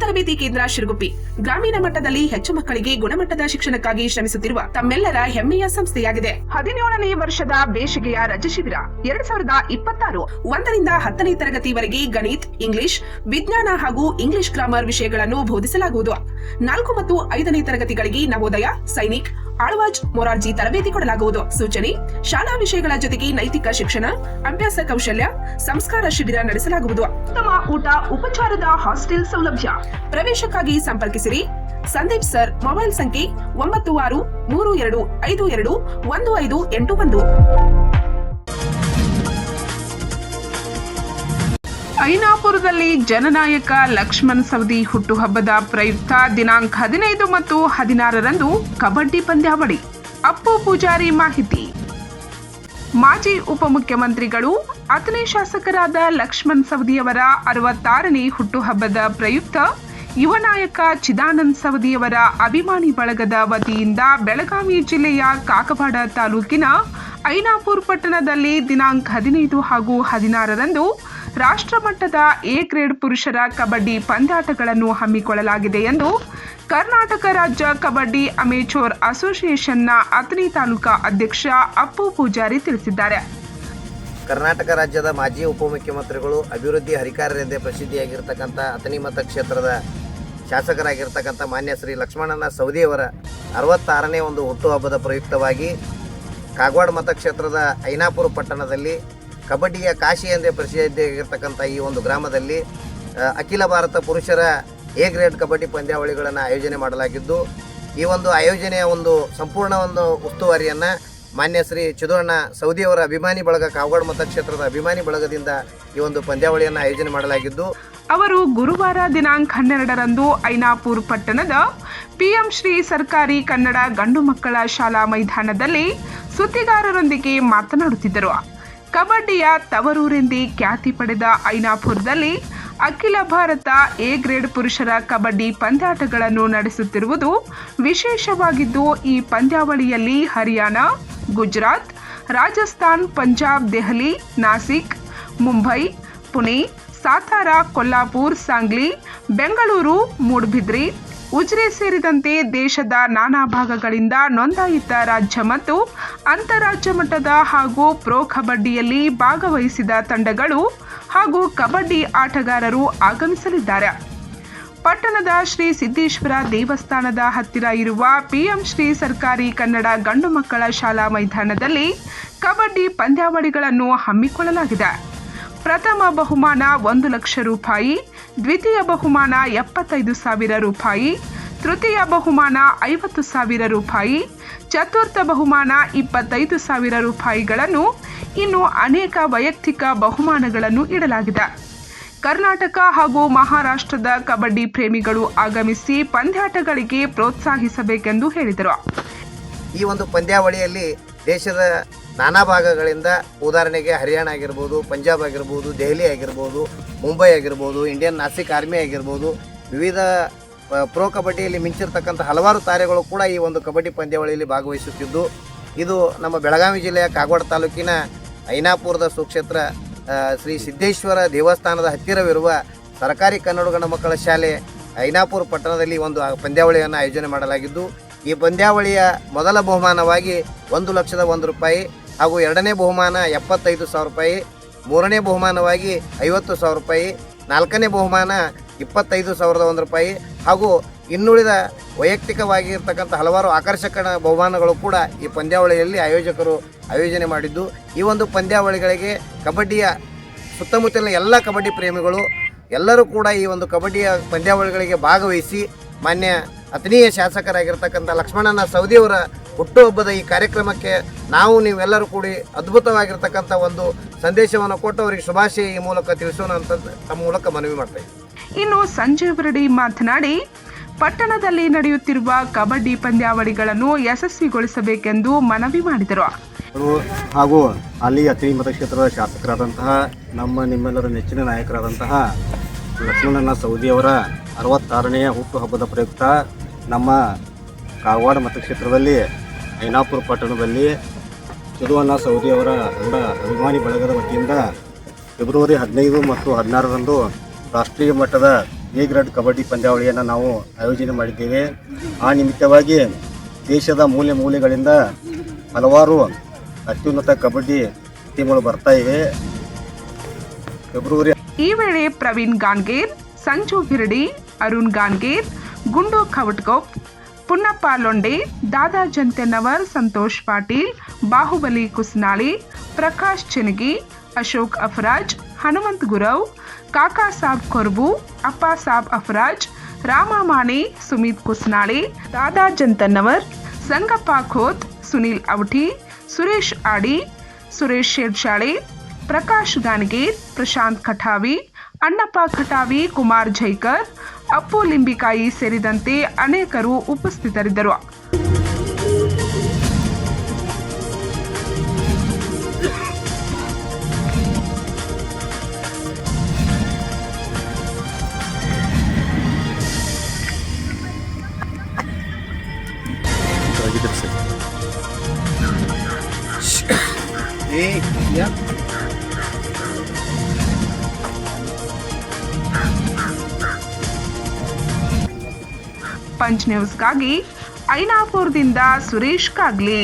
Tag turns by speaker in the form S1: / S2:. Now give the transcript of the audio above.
S1: ತರಬೇತಿ ಕೇಂದ್ರ ಶಿರಗುಪ್ಪಿ ಗ್ರಾಮೀಣ ಮಟ್ಟದಲ್ಲಿ ಹೆಚ್ಚು ಮಕ್ಕಳಿಗೆ ಗುಣಮಟ್ಟದ ಶಿಕ್ಷಣಕ್ಕಾಗಿ ಶ್ರಮಿಸುತ್ತಿರುವ ತಮ್ಮೆಲ್ಲರ ಹೆಮ್ಮೆಯ ಸಂಸ್ಥೆಯಾಗಿದೆ. 17ನೇ ವರ್ಷದ ಬೇಸಿಗೆಯ ರಜೆ ಶಿಬಿರ 2026 1ರಿಂದ 10ನೇ ತರಗತಿವರೆಗೆ ಗಣಿತ, ಇಂಗ್ಲಿಷ್, ವಿಜ್ಞಾನ ಹಾಗೂ ಇಂಗ್ಲಿಷ್ ಗ್ರಾಮರ್ ವಿಷಯಗಳನ್ನು ಬೋಧಿಸಲಾಗುವುದು. 4 ಮತ್ತು 5ನೇ ತರಗತಿಗಳಿಗೆ ನವೋದಯ, ಸೈನಿಕ್, ಆಳ್ವಾಜ್, ಮೊರಾರ್ಜಿ ತರಬೇತಿ ಕೊಡಲಾಗುವುದು. ಸೂಚನೆ: ಶಾಲಾ ವಿಷಯಗಳ ಜೊತೆಗೆ ನೈತಿಕ ಶಿಕ್ಷಣ, ಅಭ್ಯಾಸ ಕೌಶಲ್ಯ, ಸಂಸ್ಕಾರ ಶಿಬಿರ ನಡೆಸಲಾಗುವುದು. ಉತ್ತಮ ಊಟ, ಉಪಚಾರದ ಹಾಸ್ಟೆಲ್ ಸೌಲಭ್ಯ. ಪ್ರವೇಶಕ್ಕಾಗಿ ಸಂಪರ್ಕಿಸಿರಿ. ಸಂದೀಪ್ ಸರ್. ಮೊಬೈಲ್ ಸಂಖ್ಯೆ 9632521581. ಐನಾಪುರದಲ್ಲಿ ಜನನಾಯಕ ಲಕ್ಷ್ಮಣ್ ಸವದಿ ಹುಟ್ಟುಹಬ್ಬದ ಪ್ರಯುಕ್ತ ದಿನಾಂಕ 15 ಮತ್ತು 16ರಂದು ಕಬಡ್ಡಿ ಪಂದ್ಯಾವಳಿ. ಅಪ್ಪು ಪೂಜಾರಿ ಮಾಹಿತಿ. ಮಾಜಿ ಉಪಮುಖ್ಯಮಂತ್ರಿಗಳು, ಅಥಣಿ ಶಾಸಕರಾದ ಲಕ್ಷ್ಮಣ್ ಸವದಿಯವರ 66ನೇ ಹುಟ್ಟುಹಬ್ಬದ ಪ್ರಯುಕ್ತ ಯುವ ನಾಯಕ ಚಿದಾನಂದ್ ಸವದಿಯವರ ಅಭಿಮಾನಿ ಬಳಗದ ವತಿಯಿಂದ ಬೆಳಗಾವಿ ಜಿಲ್ಲೆಯ ಕಾಗವಾಡ ತಾಲೂಕಿನ ಐನಾಪುರ ಪಟ್ಟಣದಲ್ಲಿ ದಿನಾಂಕ 15 ಹಾಗೂ 16ರಂದು ರಾಷ್ಟ್ರಮಟ್ಟದ ಎ ಗ್ರೇಡ್ ಪುರುಷರ ಕಬಡ್ಡಿ ಪಂದ್ಯಾಟಗಳನ್ನು ಹಮ್ಮಿಕೊಳ್ಳಲಾಗಿದೆ ಎಂದು ಕರ್ನಾಟಕ ರಾಜ್ಯ ಕಬಡ್ಡಿ ಅಮೇಚೂರ್ ಅಸೋಸಿಯೇಷನ್ನ ಅಥಣಿ ತಾಲೂಕಾ ಅಧ್ಯಕ್ಷ ಅಪ್ಪು ಪೂಜಾರಿ ತಿಳಿಸಿದ್ದಾರೆ.
S2: ಕರ್ನಾಟಕ ರಾಜ್ಯದ ಮಾಜಿ ಉಪಮುಖ್ಯಮಂತ್ರಿಗಳು, ಅಭಿವೃದ್ಧಿ ಹರಿಕಾರರೆಂದೇ ಪ್ರಸಿದ್ಧಿಯಾಗಿರ್ತಕ್ಕಂಥ ಅಥಣಿ ಮತಕ್ಷೇತ್ರದ ಶಾಸಕರಾಗಿರ್ತಕ್ಕಂಥ ಮಾನ್ಯ ಶ್ರೀ ಲಕ್ಷ್ಮಣನ ಸವದಿಯವರ 66ನೇ ಒಂದು ಹುಟ್ಟುಹಬ್ಬದ ಪ್ರಯುಕ್ತವಾಗಿ ಕಾಗವಾಡ ಮತಕ್ಷೇತ್ರದ ಐನಾಪುರ ಪಟ್ಟಣದಲ್ಲಿ ಕಬಡ್ಡಿಯ ಕಾಶಿ ಎಂದೇ ಪ್ರಸಿದ್ಧಿಯಾಗಿರ್ತಕ್ಕಂಥ ಈ ಒಂದು ಗ್ರಾಮದಲ್ಲಿ ಅಖಿಲ ಭಾರತ ಪುರುಷರ ಎ ಗ್ರೇಡ್ ಕಬಡ್ಡಿ ಪಂದ್ಯಾವಳಿಗಳನ್ನು ಆಯೋಜನೆ ಮಾಡಲಾಗಿದ್ದು, ಈ ಒಂದು ಆಯೋಜನೆಯ ಒಂದು ಸಂಪೂರ್ಣ ಒಂದು ಉಸ್ತುವಾರಿಯನ್ನು ಮಾನ್ಯ ಶ್ರೀ ಚಿದೋಣ್ಣ ಸವದಿಯವರ ಅಭಿಮಾನಿ ಬಳಗ, ಕಾಗವಾಡ ಮತಕ್ಷೇತ್ರದ ಅಭಿಮಾನಿ ಬಳಗದಿಂದ ಈ ಒಂದು ಪಂದ್ಯಾವಳಿಯನ್ನು ಆಯೋಜನೆ ಮಾಡಲಾಗಿದ್ದು,
S1: ಅವರು ಗುರುವಾರ ದಿನಾಂಕ 12ರಂದು ಐನಾಪುರ ಪಟ್ಟಣದ ಪಿಎಂ ಶ್ರೀ ಸರ್ಕಾರಿ ಕನ್ನಡ ಗಂಡು ಮಕ್ಕಳ ಶಾಲಾ ಮೈದಾನದಲ್ಲಿ ಸುದ್ದಿಗಾರರೊಂದಿಗೆ ಮಾತನಾಡುತ್ತಿದ್ದರು. ಕಬಡ್ಡಿಯ ತವರೂರೆಂದೇ ಖ್ಯಾತಿ ಪಡೆದ ಐನಾಪುರದಲ್ಲಿ ಅಖಿಲ ಭಾರತ ಎ ಗ್ರೇಡ್ ಪುರುಷರ ಕಬಡ್ಡಿ ಪಂದ್ಯಾಟಗಳನ್ನು ನಡೆಸುತ್ತಿರುವುದು ವಿಶೇಷವಾಗಿದ್ದು, ಈ ಪಂದ್ಯಾವಳಿಯಲ್ಲಿ ಹರಿಯಾಣ, ಗುಜರಾತ್, ರಾಜಸ್ಥಾನ್, ಪಂಜಾಬ್, ದೆಹಲಿ, ನಾಸಿಕ್, ಮುಂಬೈ, ಪುಣೆ, ಸಾತಾರ, ಕೊಲ್ಲಾಪುರ್, ಸಾಂಗ್ಲಿ, ಬೆಂಗಳೂರು, ಮೂಡಬಿದ್ರೆ, ಉಜಿರೆ ಸೇರಿದಂತೆ ದೇಶದ ನಾನಾ ಭಾಗಗಳಿಂದ ನೋಂದಾಯಿತ ರಾಜ್ಯ ಮತ್ತು ಅಂತಾರಾಜ್ಯ ಮಟ್ಟದ ಹಾಗೂ ಪ್ರೊ ಕಬಡ್ಡಿಯಲ್ಲಿ ಭಾಗವಹಿಸಿದ ತಂಡಗಳು ಹಾಗೂ ಕಬಡ್ಡಿ ಆಟಗಾರರು ಆಗಮಿಸಲಿದ್ದಾರೆ. ಪಟ್ಟಣದ ಶ್ರೀ ಸಿದ್ದೇಶ್ವರ ದೇವಸ್ಥಾನದ ಹತ್ತಿರ ಇರುವ ಪಿಎಂ ಶ್ರೀ ಸರ್ಕಾರಿ ಕನ್ನಡ ಗಂಡು ಮಕ್ಕಳ ಶಾಲಾ ಮೈದಾನದಲ್ಲಿ ಕಬಡ್ಡಿ ಪಂದ್ಯಾವಳಿಗಳನ್ನು ಹಮ್ಮಿಕೊಳ್ಳಲಾಗಿದೆ. ಪ್ರಥಮ ಬಹುಮಾನ 1 ಲಕ್ಷ ರೂಪಾಯಿ, ದ್ವಿತೀಯ ಬಹುಮಾನ 75,000 ರೂಪಾಯಿ, ತೃತೀಯ ಬಹುಮಾನ 50,000 ರೂಪಾಯಿ, ಚತುರ್ಥ ಬಹುಮಾನ 25,000 ರೂಪಾಯಿಗಳನ್ನು, ಇನ್ನು ಅನೇಕ ವೈಯಕ್ತಿಕ ಬಹುಮಾನಗಳನ್ನು ಇಡಲಾಗಿದೆ. ಕರ್ನಾಟಕ ಹಾಗೂ ಮಹಾರಾಷ್ಟ್ರದ ಕಬಡ್ಡಿ ಪ್ರೇಮಿಗಳು ಆಗಮಿಸಿ ಪಂದ್ಯಾಟಗಳಿಗೆ ಪ್ರೋತ್ಸಾಹಿಸಬೇಕೆಂದು ಹೇಳಿದರು.
S2: ಈ ಒಂದು ಪಂದ್ಯಾವಳಿಯಲ್ಲಿ ದೇಶದ ನಾನಾ ಭಾಗಗಳಿಂದ, ಉದಾಹರಣೆಗೆ ಹರಿಯಾಣ ಆಗಿರ್ಬೋದು, ಪಂಜಾಬ್ ಆಗಿರ್ಬೋದು, ದೆಹಲಿ ಆಗಿರ್ಬೋದು, ಮುಂಬೈ ಆಗಿರ್ಬೋದು, ಇಂಡಿಯನ್ ನಾಸಿಕ್ ಆರ್ಮಿ ಆಗಿರ್ಬೋದು, ವಿವಿಧ ಪ್ರೋ ಕಬಡ್ಡಿಯಲ್ಲಿ ಮಿಂಚಿರ್ತಕ್ಕಂಥ ಹಲವಾರು ತಾರೆಗಳು ಕೂಡ ಈ ಒಂದು ಕಬಡ್ಡಿ ಪಂದ್ಯಾವಳಿಯಲ್ಲಿ ಭಾಗವಹಿಸುತ್ತಿದ್ದು, ಇದು ನಮ್ಮ ಬೆಳಗಾವಿ ಜಿಲ್ಲೆಯ ಕಾಗವಾಡ ತಾಲೂಕಿನ ಐನಾಪುರದ ಸುಕ್ಷೇತ್ರ ಶ್ರೀ ಸಿದ್ದೇಶ್ವರ ದೇವಸ್ಥಾನದ ಹತ್ತಿರವಿರುವ ಸರ್ಕಾರಿ ಕನ್ನಡ ಗಂಡು ಮಕ್ಕಳ ಶಾಲೆ ಐನಾಪುರ ಪಟ್ಟಣದಲ್ಲಿ ಒಂದು ಪಂದ್ಯಾವಳಿಯನ್ನು ಆಯೋಜನೆ ಮಾಡಲಾಗಿದ್ದು, ಈ ಪಂದ್ಯಾವಳಿಯ ಮೊದಲ ಬಹುಮಾನವಾಗಿ 1,01,000 ರೂಪಾಯಿ ಹಾಗೂ ಎರಡನೇ ಬಹುಮಾನ 75,000 ರೂಪಾಯಿ, ಮೂರನೇ ಬಹುಮಾನವಾಗಿ 50,000 ರೂಪಾಯಿ, ನಾಲ್ಕನೇ ಬಹುಮಾನ 25,001 ರೂಪಾಯಿ ಹಾಗೂ ಇನ್ನುಳಿದ ವೈಯಕ್ತಿಕವಾಗಿರ್ತಕ್ಕಂಥ ಹಲವಾರು ಆಕರ್ಷಕ ಬಹುಮಾನಗಳು ಕೂಡ ಈ ಪಂದ್ಯಾವಳಿಯಲ್ಲಿ ಆಯೋಜಕರು ಆಯೋಜನೆ ಮಾಡಿದ್ದು, ಈ ಒಂದು ಪಂದ್ಯಾವಳಿಗಳಿಗೆ ಕಬಡ್ಡಿಯ ಸುತ್ತಮುತ್ತಲಿನ ಎಲ್ಲ ಕಬಡ್ಡಿ ಪ್ರೇಮಿಗಳು ಎಲ್ಲರೂ ಕೂಡ ಈ ಒಂದು ಕಬಡ್ಡಿಯ ಪಂದ್ಯಾವಳಿಗಳಿಗೆ ಭಾಗವಹಿಸಿ ಮಾನ್ಯ ಅಥಣಿಯ ಶಾಸಕರಾಗಿರ್ತಕ್ಕಂಥ ಲಕ್ಷ್ಮಣನ ಸವದಿಯವರ ಹುಟ್ಟುಹಬ್ಬದ ಈ ಕಾರ್ಯಕ್ರಮಕ್ಕೆ ನೀವೆಲ್ಲರೂ ಕೂಡಿ ಅದ್ಭುತವಾಗಿರ್ತಕ್ಕಂಥ ಒಂದು ಸಂದೇಶವನ್ನು ಕೊಟ್ಟು ಅವರಿಗೆ ಶುಭಾಶಯ ಈ ಮೂಲಕ ತಿಳಿಸೋಣ ಅಂತ ತಮ್ಮ ಮೂಲಕ ಮನವಿ ಮಾಡ್ತಾ ಇದ್ದೀವಿ.
S1: ಇನ್ನು ಸಂಜೀವ್ ರೆಡ್ಡಿ ಮಾತನಾಡಿ, ಪಟ್ಟಣದಲ್ಲಿ ನಡೆಯುತ್ತಿರುವ ಕಬಡ್ಡಿ ಪಂದ್ಯಾವಳಿಗಳನ್ನು ಯಶಸ್ವಿಗೊಳಿಸಬೇಕೆಂದು ಮನವಿ ಮಾಡಿದರು.
S3: ಹಾಗೂ ಅಲ್ಲಿ ಅಥಣಿ ಮತಕ್ಷೇತ್ರದ ಶಾಸಕರಾದಂತಹ ನಿಮ್ಮೆಲ್ಲರ ನೆಚ್ಚಿನ ನಾಯಕರಾದಂತಹ ಲಕ್ಷ್ಮಣನ ಸವದಿಯವರ 66ನೇ ಹುಟ್ಟುಹಬ್ಬದ ಪ್ರಯುಕ್ತ ನಮ್ಮ ಕಾಗವಾಡ ಮತಕ್ಷೇತ್ರದಲ್ಲಿ ಐನಾಪುರ ಪಟ್ಟಣದಲ್ಲಿ ಚಿದೋಣ್ಣ ಸವದಿಯವರ ಅಭಿಮಾನಿ ಬಳಗದ ವತಿಯಿಂದ ಫೆಬ್ರವರಿ 15 ಮತ್ತು 16ರಂದು ರಾಷ್ಟ್ರೀಯ ಮಟ್ಟದ ಎ ಗ್ರೇಡ್ ಕಬಡ್ಡಿ ಪಂದ್ಯಾವಳಿಯನ್ನು ನಾವು ಆಯೋಜನೆ ಮಾಡಿದ್ದೇವೆ. ಆ ನಿಮಿತ್ತವಾಗಿ ದೇಶದ ಮೂಲೆ ಮೂಲೆಗಳಿಂದ ಹಲವಾರು ಅತ್ಯುನ್ನತ ಕಬಡ್ಡಿ ಟೀಮ್ಗಳು ಬರ್ತಾ ಇವೆ. ಫೆಬ್ರವರಿ
S1: ಈ ವೇಳೆ ಪ್ರವೀಣ್ ಗಾನ್ಗೇರ್, ಸಂಜು ಗಿರಡಿ, ಅರುಣ್ ಗಾನ್ಗೇರ್, ಗುಂಡು ಖವಟ್ಗೋಪ್, ಪುನ್ನಪ್ಪ ಲೊಂಡೆ, ದಾದಾ ಜಂತೆನ್ನವರ್, ಸಂತೋಷ್ ಪಾಟೀಲ್, ಬಾಹುಬಲಿ ಕುಸ್ನಾಳಿ, ಪ್ರಕಾಶ್ ಚೆನಗಿ, ಅಶೋಕ್ ಅಫರಾಜ್, ಹನುಮಂತ್ ಗುರವ್, ಕಾಕಾ ಸಾಬ್ ಕೊರ್ಬು, ಅಪ್ಪ ಸಾಬ್ ಅಫರಾಜ್, ರಾಮ ಮಾನೆ, ಸುಮಿತ್ ಕುಸ್ನಾಳಿ, ದಾದಾ ಜಂತನ್ನವರ್, ಸಂಗಪ್ಪ ಖೋತ್, ಸುನೀಲ್ ಅವಠಿ, ಸುರೇಶ್ ಆಡಿ, ಸುರೇಶ್ ಶೇರ್ಶಾಳೆ, ಪ್ರಕಾಶ್ ಗಾನ್ಗೇರ್, ಪ್ರಶಾಂತ್ ಖಟಾವಿ, ಅಣ್ಣಪ್ಪ ಖಟಾವಿ, ಕುಮಾರ್ ಝೈಕರ್, ಅಪ್ಪು ಲಿಂಬಿಕಾಯಿ ಸೇರಿದಂತೆ ಅನೇಕರು ಉಪಸ್ಥಿತರಿದ್ದರು. ಪಂಚ್ ನ್ಯೂಸ್ಗಾಗಿ ಐನಾಪುರದಿಂದ ಸುರೇಶ್ ಕಾಗ್ಲಿ.